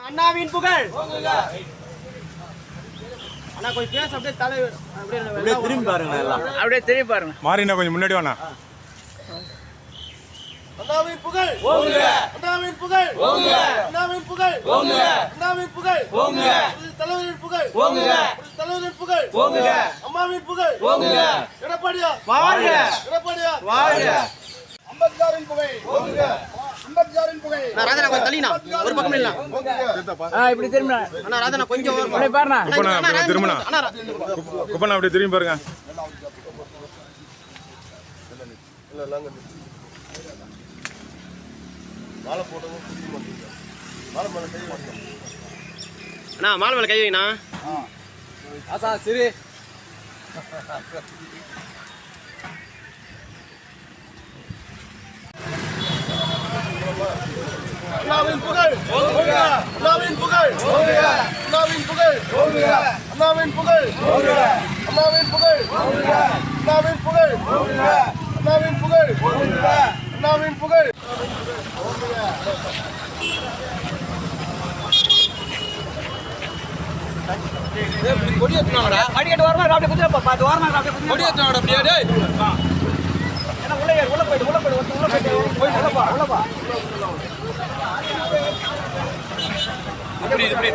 அண்ணாவின் புகழ் அண்ணா கொஞ்சம் பேச அப்படியே தலைவர் அப்படியே திரும்பி பாருங்க எல்லாம் அப்படியே திரும்பி பாருங்க மாறினா கொஞ்சம் முன்னாடி வாண்ணா அண்ணாவின் புகழ் ஓங்குக அண்ணாவின் புகழ் ஓங்குக அண்ணாவின் புகழ் ஓங்குக அண்ணாவின் புகழ் ஓங்குக தலைவரின் புகழ் ஓங்குக தலைவரின் புகழ் ஓங்குக அம்மாவின் புகழ் ஓங்குக எடப்பாடியார் வாழ்க எடப்பாடியார் வாழ்க அம்பேத்கரின் புகழ் ஓங்குக அம்பேத்கரின் புகழ் நான் ராதனா கொஞ்சம் தள்ளினா ஒரு பக்கம் இல்ல இப்படி திரும்பினா அண்ணா ராதனா கொஞ்சம் அப்படியே பாருங்க குப்பனா அப்படியே திரும்பினா குப்பனா அப்படியே திரும்பி பாருங்க மாலை போட்டவும் புரிய மாட்டீங்க மாலை மேலே கை வைக்கணும் அண்ணா மாலை மேலே கை வைண்ணா ஆசா சரி அண்ணாவின் புகழ் அண்ணாவின் புகழ் அண்ணாவின் புகழ் அண்ணாவின் புகழ் அண்ணாவின் புகழ் அண்ணாவின் புகழ் அண்ணாவின் புகழ் அண்ணாவின் புகழ் கொடியேத்துனாங்கடா அடிக்கடி வரமா அப்படியே குதிரை பாத்து வரமா அப்படியே குதிரை கொடியேத்துனாங்கடா அப்படியே டேய் என்ன உள்ள போய் உள்ளப்பா இப்படி